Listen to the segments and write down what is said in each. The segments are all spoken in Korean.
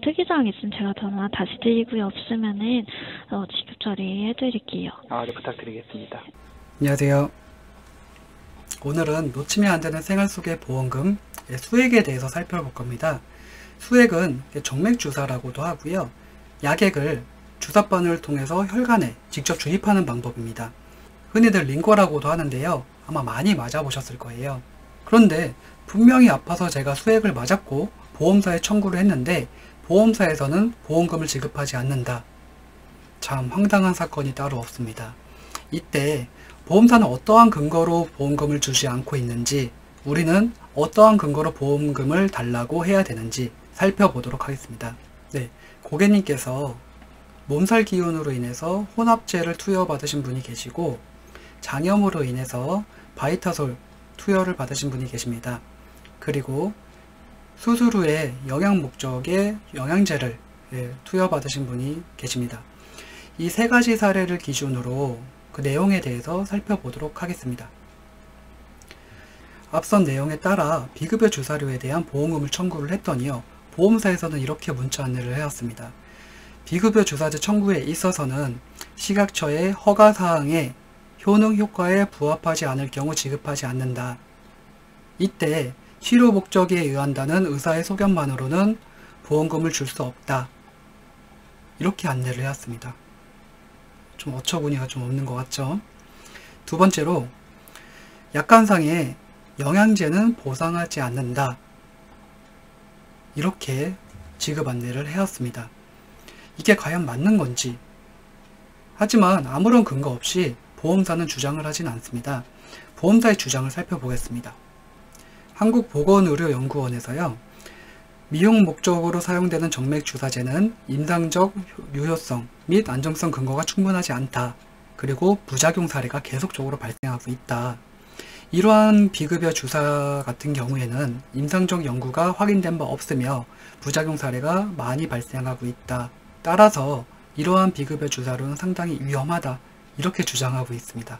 특이사항 있으면 제가 전화 다시 드리고요. 없으면은 지급 처리해드릴게요. 네, 부탁드리겠습니다. 안녕하세요. 오늘은 놓치면 안 되는 생활 속의 보험금 수액에 대해서 살펴볼 겁니다. 수액은 정맥 주사라고도 하고요. 약액을 주사바늘을 통해서 혈관에 직접 주입하는 방법입니다. 흔히들 링거라고도 하는데요. 아마 많이 맞아보셨을 거예요. 그런데 분명히 아파서 제가 수액을 맞았고 보험사에 청구를 했는데 보험사에서는 보험금을 지급하지 않는다. 참 황당한 사건이 따로 없습니다. 이때 보험사는 어떠한 근거로 보험금을 주지 않고 있는지, 우리는 어떠한 근거로 보험금을 달라고 해야 되는지 살펴보도록 하겠습니다. 네, 고객님께서 몸살 기운으로 인해서 혼합제를 투여받으신 분이 계시고 장염으로 인해서 바이타솔 투여를 받으신 분이 계십니다. 그리고 수술 후에 영양 목적의 영양제를 투여받으신 분이 계십니다. 이 세 가지 사례를 기준으로 그 내용에 대해서 살펴보도록 하겠습니다. 앞선 내용에 따라 비급여 주사료에 대한 보험금을 청구를 했더니요. 보험사에서는 이렇게 문자 안내를 해왔습니다. 비급여 주사제 청구에 있어서는 식약처의 허가사항에 효능 효과에 부합하지 않을 경우 지급하지 않는다. 이때 치료 목적에 의한다는 의사의 소견만으로는 보험금을 줄 수 없다. 이렇게 안내를 해왔습니다. 좀 어처구니가 좀 없는 것 같죠? 두 번째로 약관상에 영양제는 보상하지 않는다. 이렇게 지급 안내를 해왔습니다. 이게 과연 맞는 건지. 하지만 아무런 근거 없이 보험사는 주장을 하진 않습니다. 보험사의 주장을 살펴보겠습니다. 한국보건의료연구원에서요. 미용 목적으로 사용되는 정맥 주사제는 임상적 유효성 및 안정성 근거가 충분하지 않다. 그리고 부작용 사례가 계속적으로 발생하고 있다. 이러한 비급여 주사 같은 경우에는 임상적 연구가 확인된 바 없으며 부작용 사례가 많이 발생하고 있다. 따라서 이러한 비급여 주사료는 상당히 위험하다. 이렇게 주장하고 있습니다.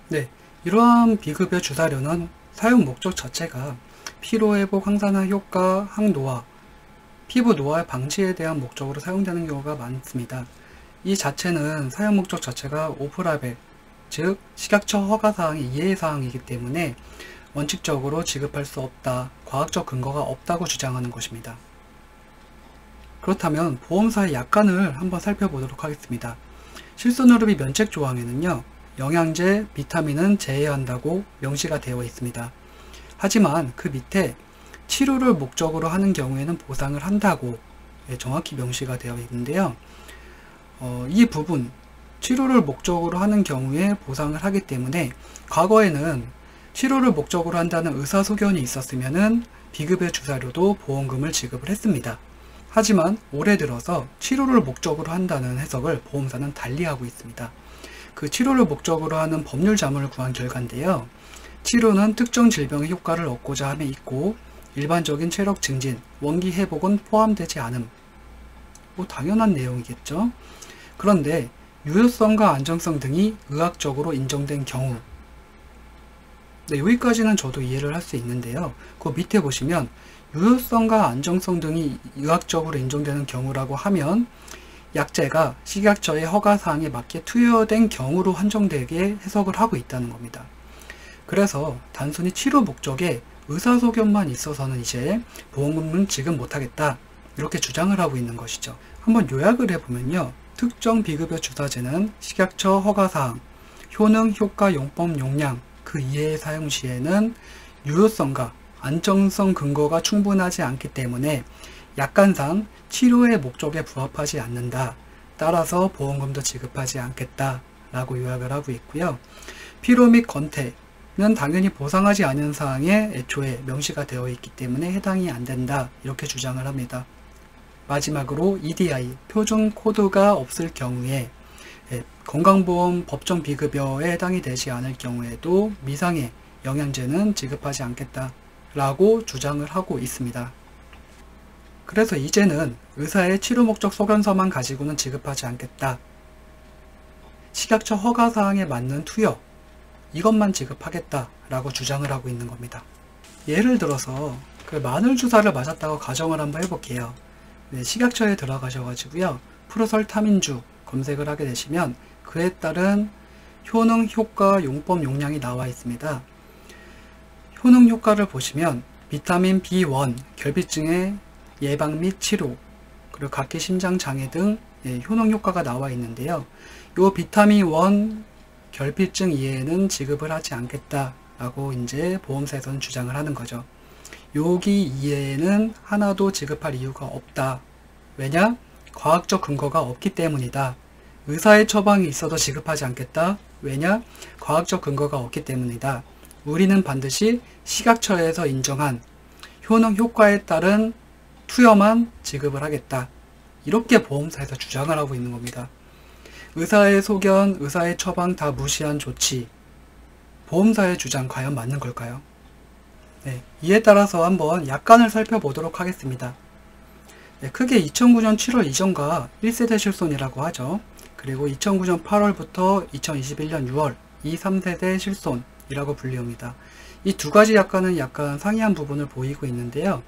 네, 이러한 비급여 주사료는 사용 목적 자체가 피로회복, 항산화 효과, 항노화, 피부 노화 방지에 대한 목적으로 사용되는 경우가 많습니다. 이 자체는 사용 목적 자체가 오프라벨, 즉 식약처 허가사항의 이해사항이기 때문에 원칙적으로 지급할 수 없다, 과학적 근거가 없다고 주장하는 것입니다. 그렇다면 보험사의 약관을 한번 살펴보도록 하겠습니다. 실손의료비 면책 조항에는요. 영양제, 비타민은 제외한다고 명시가 되어 있습니다. 하지만 그 밑에 치료를 목적으로 하는 경우에는 보상을 한다고 정확히 명시가 되어 있는데요. 이 부분, 치료를 목적으로 하는 경우에 보상을 하기 때문에 과거에는 치료를 목적으로 한다는 의사소견이 있었으면 비급여 주사료도 보험금을 지급을 했습니다. 하지만 올해 들어서 치료를 목적으로 한다는 해석을 보험사는 달리하고 있습니다. 그 치료를 목적으로 하는 법률 자문을 구한 결과인데요. 치료는 특정 질병의 효과를 얻고자 함에 있고 일반적인 체력 증진, 원기 회복은 포함되지 않음. 뭐 당연한 내용이겠죠. 그런데 유효성과 안정성 등이 의학적으로 인정된 경우, 네, 여기까지는 저도 이해를 할 수 있는데요. 그 밑에 보시면 유효성과 안정성 등이 의학적으로 인정되는 경우라고 하면 약제가 식약처의 허가사항에 맞게 투여된 경우로 한정되게 해석을 하고 있다는 겁니다. 그래서 단순히 치료 목적에 의사소견만 있어서는 이제 보험금은 지급 못하겠다. 이렇게 주장을 하고 있는 것이죠. 한번 요약을 해보면요. 특정 비급여 주사제는 식약처 허가사항, 효능, 효과, 용법, 용량 그 이외의 사용 시에는 유효성과 안정성 근거가 충분하지 않기 때문에 약관상 치료의 목적에 부합하지 않는다. 따라서 보험금도 지급하지 않겠다. 라고 요약을 하고 있고요. 피로 및 건태는 당연히 보상하지 않은 사항에 애초에 명시가 되어 있기 때문에 해당이 안 된다. 이렇게 주장을 합니다. 마지막으로 EDI, 표준 코드가 없을 경우에 건강보험 법정 비급여에 해당이 되지 않을 경우에도 미상의 영양제는 지급하지 않겠다. 라고 주장을 하고 있습니다. 그래서 이제는 의사의 치료 목적 소견서만 가지고는 지급하지 않겠다. 식약처 허가사항에 맞는 투여, 이것만 지급하겠다 라고 주장을 하고 있는 겁니다. 예를 들어서 그 마늘 주사를 맞았다고 가정을 한번 해볼게요. 네, 식약처에 들어가셔가지고요. 프로설타민주 검색을 하게 되시면 그에 따른 효능, 효과, 용법, 용량이 나와 있습니다. 효능 효과를 보시면 비타민 B1, 결핍증의 예방 및 치료, 그리고 각기 심장 장애 등 효능 효과가 나와 있는데요. 요 비타민 1 결핍증 이외에는 지급을 하지 않겠다라고 이제 보험사에서는 주장을 하는 거죠. 여기 이외에는 하나도 지급할 이유가 없다. 왜냐? 과학적 근거가 없기 때문이다. 의사의 처방이 있어도 지급하지 않겠다. 왜냐? 과학적 근거가 없기 때문이다. 우리는 반드시 식약처에서 인정한 효능 효과에 따른 투여만 지급을 하겠다. 이렇게 보험사에서 주장을 하고 있는 겁니다. 의사의 소견, 의사의 처방 다 무시한 조치, 보험사의 주장 과연 맞는 걸까요? 네, 이에 따라서 한번 약관을 살펴보도록 하겠습니다. 네, 크게 2009년 7월 이전과 1세대 실손이라고 하죠. 그리고 2009년 8월부터 2021년 6월 2, 3세대 실손이라고 불리웁니다. 이 두 가지 약관은 약간 상이한 부분을 보이고 있는데요.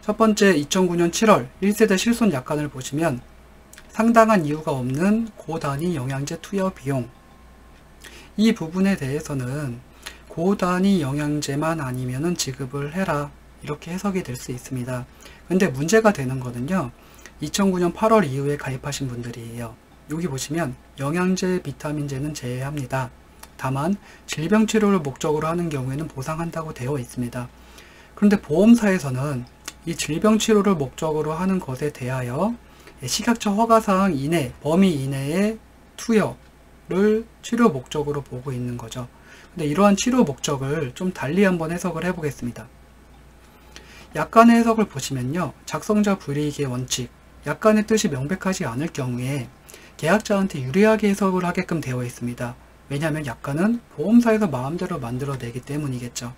첫 번째 2009년 7월 1세대 실손 약관을 보시면 상당한 이유가 없는 고단위 영양제 투여 비용, 이 부분에 대해서는 고단위 영양제만 아니면은 지급을 해라, 이렇게 해석이 될 수 있습니다. 근데 문제가 되는 거는요, 2009년 8월 이후에 가입하신 분들이에요. 여기 보시면 영양제, 비타민제는 제외합니다. 다만 질병 치료를 목적으로 하는 경우에는 보상한다고 되어 있습니다. 그런데 보험사에서는 이 질병 치료를 목적으로 하는 것에 대하여 식약처 허가사항 이내, 범위 이내의 투여를 치료 목적으로 보고 있는 거죠. 근데 이러한 치료 목적을 좀 달리 한번 해석을 해보겠습니다. 약관의 해석을 보시면요, 작성자 불이익의 원칙, 약관의 뜻이 명백하지 않을 경우에 계약자한테 유리하게 해석을 하게끔 되어 있습니다. 왜냐하면 약관은 보험사에서 마음대로 만들어내기 때문이겠죠.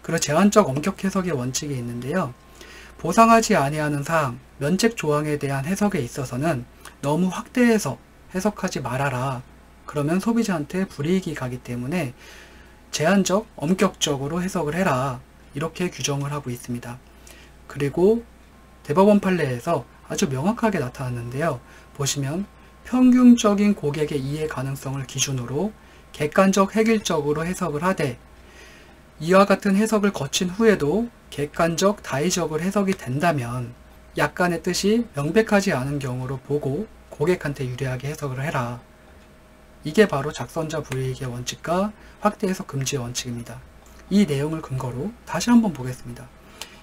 그리고 제한적 엄격 해석의 원칙이 있는데요. 보상하지 아니하는 사항, 면책 조항에 대한 해석에 있어서는 너무 확대해서 해석하지 말아라. 그러면 소비자한테 불이익이 가기 때문에 제한적, 엄격적으로 해석을 해라. 이렇게 규정을 하고 있습니다. 그리고 대법원 판례에서 아주 명확하게 나타났는데요. 보시면 평균적인 고객의 이해 가능성을 기준으로 객관적 획일적으로 해석을 하되 이와 같은 해석을 거친 후에도 객관적 다의적으로 해석이 된다면 약관의 뜻이 명백하지 않은 경우로 보고 고객한테 유리하게 해석을 해라. 이게 바로 작성자 불이익의 원칙과 확대 해석 금지의 원칙입니다. 이 내용을 근거로 다시 한번 보겠습니다.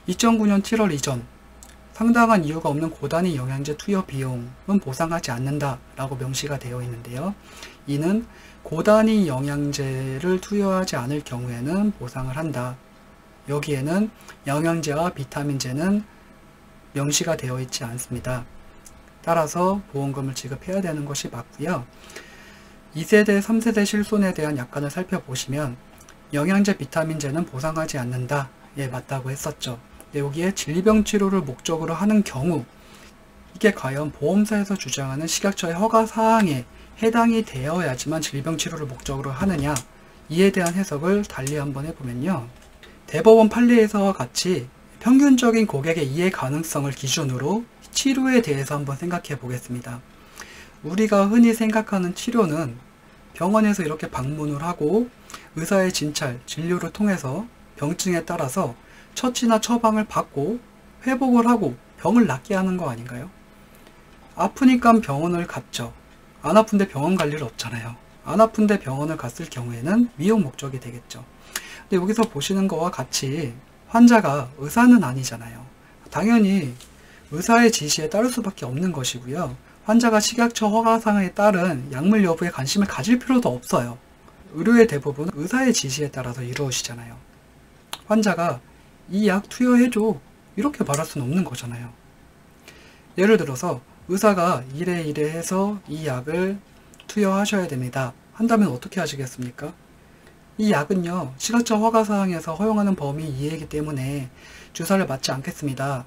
2009년 7월 이전 상당한 이유가 없는 고단위 영양제 투여 비용은 보상하지 않는다 라고 명시가 되어 있는데요. 이는 고단위 영양제를 투여하지 않을 경우에는 보상을 한다. 여기에는 영양제와 비타민제는 명시가 되어 있지 않습니다. 따라서 보험금을 지급해야 되는 것이 맞고요. 2세대, 3세대 실손에 대한 약관을 살펴보시면 영양제, 비타민제는 보상하지 않는다. 예, 맞다고 했었죠. 여기에 질병 치료를 목적으로 하는 경우 이게 과연 보험사에서 주장하는 식약처의 허가 사항에 해당이 되어야지만 질병 치료를 목적으로 하느냐, 이에 대한 해석을 달리 한번 해보면요. 대법원 판례에서와 같이 평균적인 고객의 이해 가능성을 기준으로 치료에 대해서 한번 생각해 보겠습니다. 우리가 흔히 생각하는 치료는 병원에서 이렇게 방문을 하고 의사의 진찰, 진료를 통해서 병증에 따라서 처치나 처방을 받고 회복을 하고 병을 낫게 하는 거 아닌가요? 아프니까 병원을 갔죠. 안 아픈데 병원 갈 일 없잖아요. 안 아픈데 병원을 갔을 경우에는 미용 목적이 되겠죠. 근데 여기서 보시는 거와 같이 환자가 의사는 아니잖아요. 당연히 의사의 지시에 따를 수밖에 없는 것이고요. 환자가 식약처 허가사항에 따른 약물 여부에 관심을 가질 필요도 없어요. 의료의 대부분은 의사의 지시에 따라서 이루어지잖아요. 환자가 이 약 투여해줘 이렇게 말할 수는 없는 거잖아요. 예를 들어서 의사가 이래 해서 이 약을 투여하셔야 됩니다 한다면 어떻게 하시겠습니까? 이 약은요, 식약처 허가사항에서 허용하는 범위 이외이기 때문에 주사를 맞지 않겠습니다.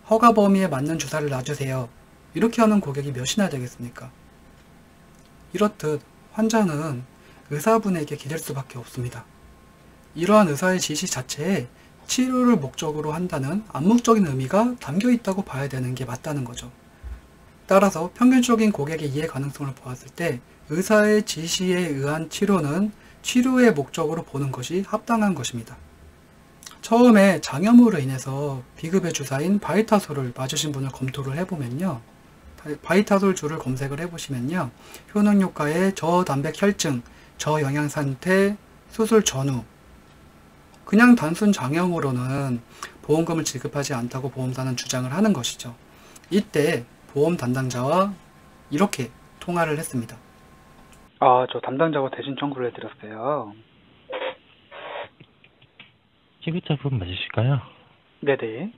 허가 범위에 맞는 주사를 놔주세요. 이렇게 하는 고객이 몇이나 되겠습니까? 이렇듯 환자는 의사분에게 기댈 수밖에 없습니다. 이러한 의사의 지시 자체에 치료를 목적으로 한다는 암묵적인 의미가 담겨 있다고 봐야 되는 게 맞다는 거죠. 따라서 평균적인 고객의 이해 가능성을 보았을 때 의사의 지시에 의한 치료는 치료의 목적으로 보는 것이 합당한 것입니다. 처음에 장염으로 인해서 비급여 주사인 바이타솔을 맞으신 분을 검토를 해보면요. 바이타솔 주를 검색을 해보시면요. 효능 효과에 저단백 혈증, 저영양 상태, 수술 전후. 그냥 단순 장염으로는 보험금을 지급하지 않다고 보험사는 주장을 하는 것이죠. 이때 보험 담당자와 이렇게 통화를 했습니다. 저 담당자가 대신 청구를 해드렸어요. 치료자분 맞으실까요? 네네.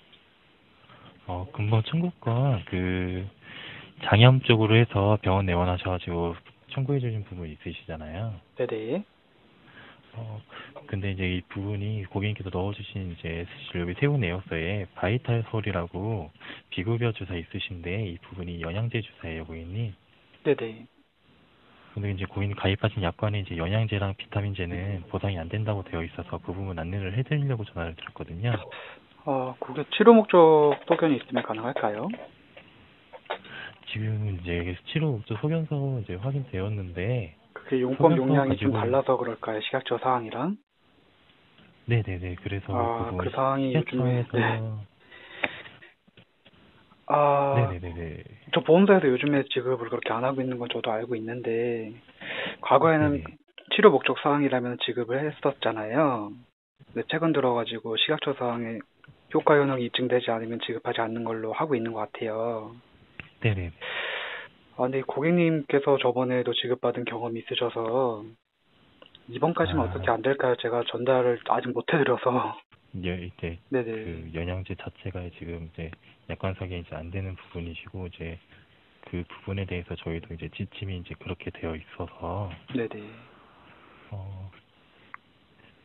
근본 청구권, 장염 쪽으로 해서 병원 내원하셔가지고 청구해주신 부분 있으시잖아요. 네네. 근데 이제 이 부분이 고객님께서 넣어주신 사실 여기 세부 내역서에 바이탈솔이라고 비급여 주사 있으신데 이 부분이 영양제 주사예요, 고객님. 네네. 근데 이제 고객님 가입하신 약관에 영양제랑 비타민제는 보상이 안 된다고 되어 있어서 그 부분 안내를 해드리려고 전화를 드렸거든요. 그게 치료 목적 소견이 있으면 가능할까요? 지금 치료 목적 소견서 확인되었는데 그게 용법 용량이 좀 가지고... 달라서 그럴까요? 식약처 사항이랑? 네네네. 그래서 그 사항이 요즘에 네네네. 저 보험사에서 요즘에 지급을 그렇게 안 하고 있는 건 저도 알고 있는데 과거에는 네네. 치료 목적 사항이라면 지급을 했었잖아요. 근데 최근 들어가지고 식약처 사항에 효과 효능이 입증되지 않으면 지급하지 않는 걸로 하고 있는 것 같아요. 네네. 근데 고객님께서 저번에도 지급받은 경험이 있으셔서 이번까지는 어떻게 안 될까요? 제가 전달을 아직 못 해드려서. 네네. 그 영양제 자체가 지금 약관상에 안 되는 부분이시고 그 부분에 대해서 저희도 지침이 그렇게 되어 있어서. 네네.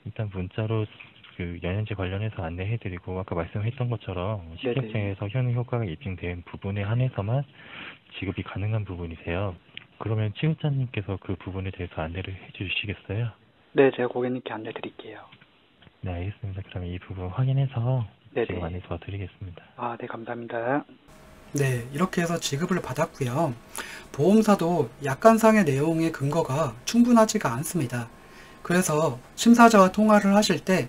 일단 문자로 영양제 관련해서 안내해드리고 아까 말씀했던 것처럼 식약처에서 효능 효과가 입증된 부분에 한해서만 지급이 가능한 부분이세요. 그러면 치료자님께서 그 부분에 대해서 안내를 해주시겠어요? 네, 제가 고객님께 안내 드릴게요. 네, 알겠습니다. 그러면 이 부분 확인해서 네네. 지금 안내 도와드리겠습니다. 네, 감사합니다. 네, 이렇게 해서 지급을 받았고요. 보험사도 약관상의 내용의 근거가 충분하지가 않습니다. 그래서 심사자와 통화를 하실 때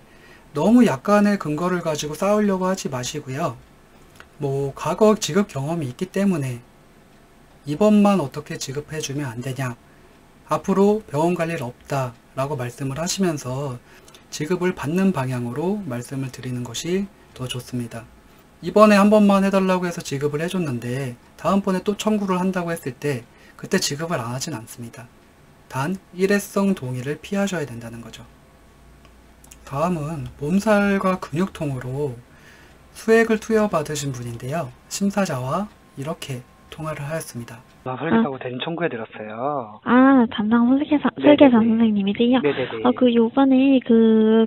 너무 약관의 근거를 가지고 싸우려고 하지 마시고요. 과거 지급 경험이 있기 때문에 이번만 어떻게 지급해주면 안 되냐, 앞으로 병원 갈 일 없다 라고 말씀을 하시면서 지급을 받는 방향으로 말씀을 드리는 것이 더 좋습니다. 이번에 한 번만 해달라고 해서 지급을 해줬는데 다음번에 또 청구를 한다고 했을 때 그때 지급을 안 하진 않습니다. 단 일회성 동의를 피하셔야 된다는 거죠. 다음은 몸살과 근육통으로 수액을 투여받으신 분인데요. 심사자와 이렇게 통화를 하였습니다. 설계사고 대신 청구해드렸어요. 담당 설계사 네네네. 선생님이세요? 네네네. 요번에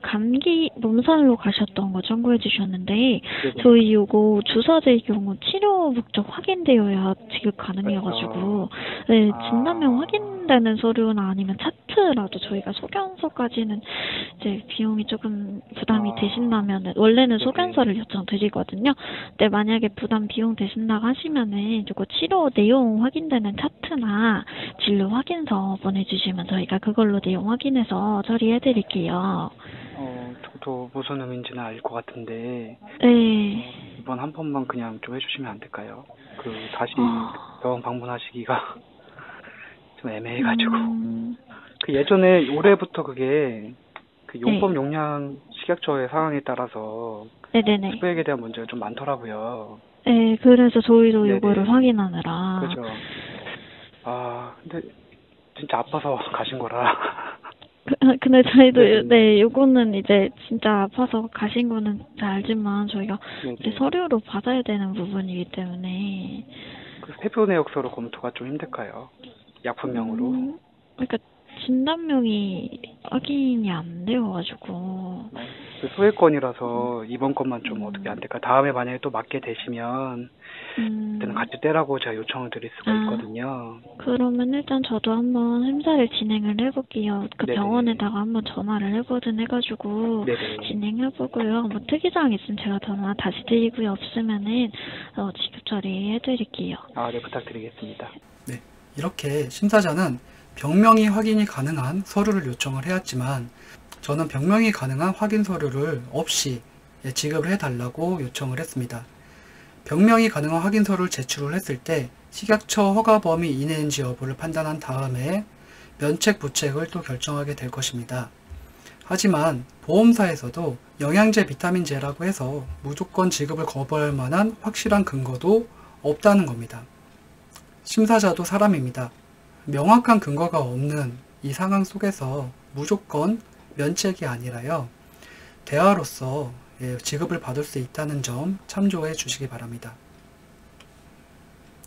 감기 몸살로 가셨던 거 청구해 주셨는데, 네네. 저희 요거 주사제 경우 치료 목적 확인되어야 지급 가능해가지고, 네, 진단명 확인되는 서류나 아니면 차트라도 저희가 소견서까지는 비용이 조금 부담이 되신다면은, 원래는 소견서를 요청드리거든요. 근데 만약에 부담 비용 되신다고 하시면은, 이거 치료 내용 확인되는 차트나 진료 확인서 보내주시면 저희가 그걸로 내용 확인해서 처리해드릴게요. 저도 무슨 의미인지는 알 것 같은데. 네. 이번 한 번만 그냥 좀 해주시면 안 될까요? 다시 병원 방문하시기가 좀 애매해가지고. 예전에 올해부터 그게 용법 용량 식약처의 상황에 따라서 네네네. 수액에 대한 문제가 좀 많더라고요. 네, 그래서 저희도 네네. 이거를 확인하느라. 그죠. 근데 진짜 아파서 가신 거라. 근데 저희도 네네. 요거는 진짜 아파서 가신 거는 잘 알지만 저희가 서류로 받아야 되는 부분이기 때문에. 세부 내역서로 검토가 좀 힘들까요? 약품명으로. 그러니까 진단명이 확인이 안 되어가지고. 그 소액건이라서 이번 건만 좀 어떻게 안 될까? 다음에 만약에 또 맞게 되시면 그때는 같이 떼라고 제가 요청을 드릴 수가 있거든요. 그러면 일단 저도 한번 심사를 진행을 해볼게요. 그 네네. 병원에다가 한번 전화를 해보든 해가지고 네네. 진행해보고요. 뭐 특이사항 있으면 제가 전화 다시 드리고요. 없으면은 지급 처리해드릴게요. 네, 부탁드리겠습니다. 네, 이렇게 심사자는 병명이 확인이 가능한 서류를 요청을 해왔지만 저는 병명이 가능한 확인 서류를 없이 지급을 해달라고 요청을 했습니다. 병명이 가능한 확인 서류를 제출을 했을 때 식약처 허가 범위 이내인지 여부를 판단한 다음에 면책 부책을 또 결정하게 될 것입니다. 하지만 보험사에서도 영양제 비타민제라고 해서 무조건 지급을 거부할 만한 확실한 근거도 없다는 겁니다. 심사자도 사람입니다. 명확한 근거가 없는 이 상황 속에서 무조건 면책이 아니라요. 대화로서 지급을 받을 수 있다는 점 참조해 주시기 바랍니다.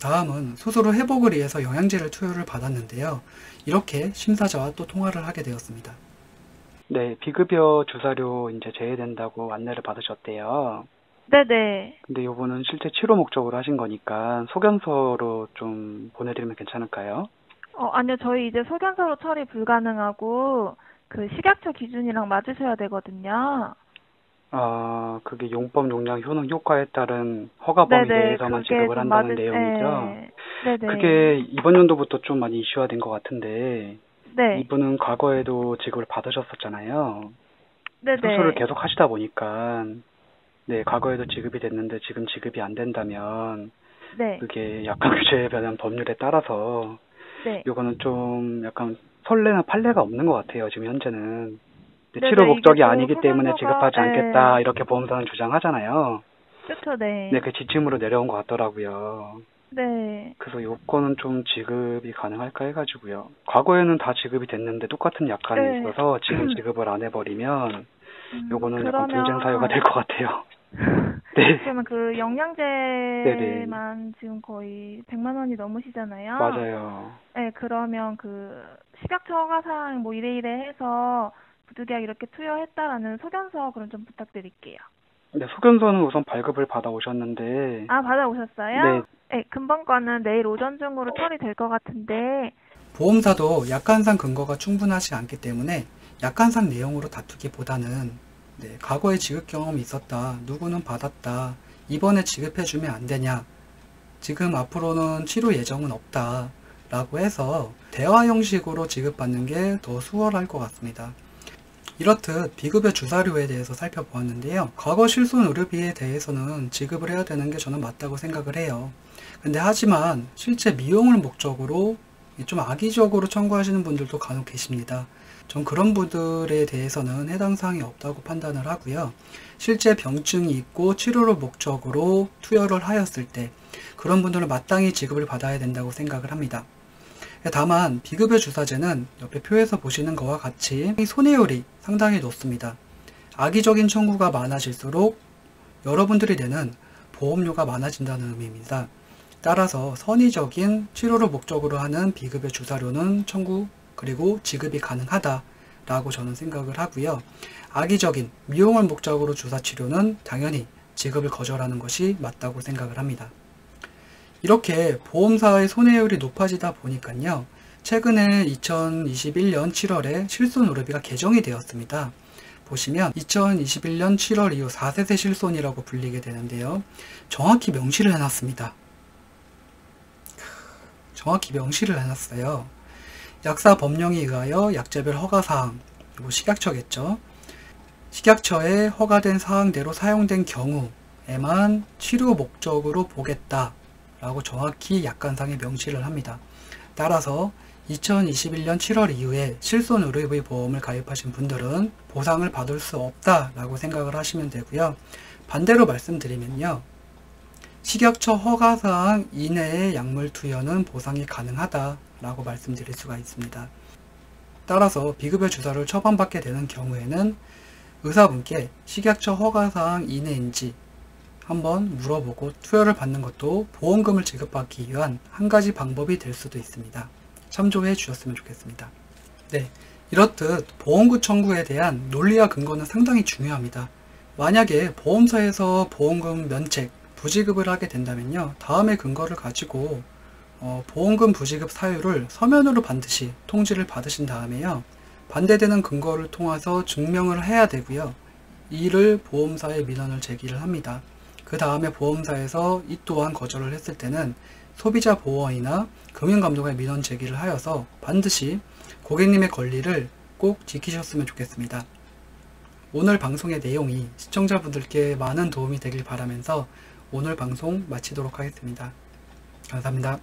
다음은 수술 후 회복을 위해서 영양제를 투여를 받았는데요. 이렇게 심사자와 또 통화를 하게 되었습니다. 네, 비급여 주사료 이제 제외된다고 안내를 받으셨대요. 네네. 근데 요거는 실제 치료 목적으로 하신 거니까 소견서로 좀 보내드리면 괜찮을까요? 아니요. 저희 이제 소견서로 처리 불가능하고 그 식약처 기준이랑 맞으셔야 되거든요. 그게 용법 용량 효능 효과에 따른 허가 범위 내에서만 지급을 한다는 내용이죠. 네네. 그게 이번 연도부터 좀 많이 이슈화 된 것 같은데 네. 이분은 과거에도 지급을 받으셨었잖아요. 네네. 수술을 계속 하시다 보니까 네, 과거에도 지급이 됐는데 지금 지급이 안 된다면 네. 그게 약관 규제에 관한 법률에 따라서 네. 요거는 좀 약간 선례나 판례가 없는 것 같아요. 지금 현재는. 네네, 치료 목적이 이게 또 아니기 때문에 지급하지 네. 않겠다 이렇게 보험사는 주장하잖아요. 그쵸, 네. 네, 그 지침으로 내려온 것 같더라고요. 네. 그래서 요거는 좀 지급이 가능할까 해가지고요. 과거에는 다 지급이 됐는데 똑같은 약관이 네. 있어서 지금 지급을 안 해버리면 요거는 약간 그러면 분쟁 사유가 될 것 같아요. 네. 그러면 그 네네. 영양제만 지금 거의 100만 원이 넘으시잖아요. 맞아요. 네, 그러면 그 식약처 허가사항 뭐 이래 해서 부득이하게 이렇게 투여했다라는 소견서 그럼 좀 부탁드릴게요. 네, 소견서는 우선 발급을 받아오셨는데. 받아오셨어요? 네, 금방 거는 내일 오전 중으로 처리될 것 같은데. 보험사도 약관상 근거가 충분하지 않기 때문에 약관상 내용으로 다투기보다는 과거에 지급 경험이 있었다, 누구는 받았다, 이번에 지급해주면 안 되냐, 지금 앞으로는 치료 예정은 없다 라고 해서 대화 형식으로 지급받는 게 더 수월할 것 같습니다. 이렇듯 비급여 주사료에 대해서 살펴보았는데요. 과거 실손 의료비에 대해서는 지급을 해야 되는 게 저는 맞다고 생각을 해요. 근데 하지만 실제 미용을 목적으로 좀 악의적으로 청구하시는 분들도 간혹 계십니다. 전 그런 분들에 대해서는 해당 사항이 없다고 판단을 하고요. 실제 병증이 있고 치료를 목적으로 투여를 하였을 때 그런 분들은 마땅히 지급을 받아야 된다고 생각을 합니다. 다만 비급여 주사제는 옆에 표에서 보시는 것과 같이 손해율이 상당히 높습니다. 악의적인 청구가 많아질수록 여러분들이 내는 보험료가 많아진다는 의미입니다. 따라서 선의적인 치료를 목적으로 하는 비급여 주사료는 청구 그리고 지급이 가능하다라고 저는 생각을 하고요. 악의적인 미용을 목적으로 주사 치료는 당연히 지급을 거절하는 것이 맞다고 생각을 합니다. 이렇게 보험사의 손해율이 높아지다 보니까요. 최근에 2021년 7월에 실손 의료비가 개정이 되었습니다. 보시면 2021년 7월 이후 4세대 실손이라고 불리게 되는데요. 정확히 명시를 해놨습니다. 정확히 명시를 해놨어요. 약사 법령에 의하여 약제별 허가사항, 그리고 식약처겠죠. 식약처에 허가된 사항대로 사용된 경우에만 치료 목적으로 보겠다 라고 정확히 약관상에 명시를 합니다. 따라서 2021년 7월 이후에 실손 의료비 보험을 가입하신 분들은 보상을 받을 수 없다라고 생각을 하시면 되고요. 반대로 말씀드리면요. 식약처 허가사항 이내의 약물 투여는 보상이 가능하다라고 말씀드릴 수가 있습니다. 따라서 비급여 주사를 처방받게 되는 경우에는 의사분께 식약처 허가사항 이내인지 한번 물어보고 투여를 받는 것도 보험금을 지급받기 위한 한 가지 방법이 될 수도 있습니다. 참조해 주셨으면 좋겠습니다. 네, 이렇듯 보험금 청구에 대한 논리와 근거는 상당히 중요합니다. 만약에 보험사에서 보험금 면책, 부지급을 하게 된다면요, 다음의 근거를 가지고 보험금 부지급 사유를 서면으로 반드시 통지를 받으신 다음에요, 반대되는 근거를 통해서 증명을 해야 되고요, 이를 보험사에 민원을 제기를 합니다. 그 다음에 보험사에서 이 또한 거절을 했을 때는 소비자 보호원이나 금융감독원에 민원 제기를 하여서 반드시 고객님의 권리를 꼭 지키셨으면 좋겠습니다. 오늘 방송의 내용이 시청자분들께 많은 도움이 되길 바라면서 오늘 방송 마치도록 하겠습니다. 감사합니다.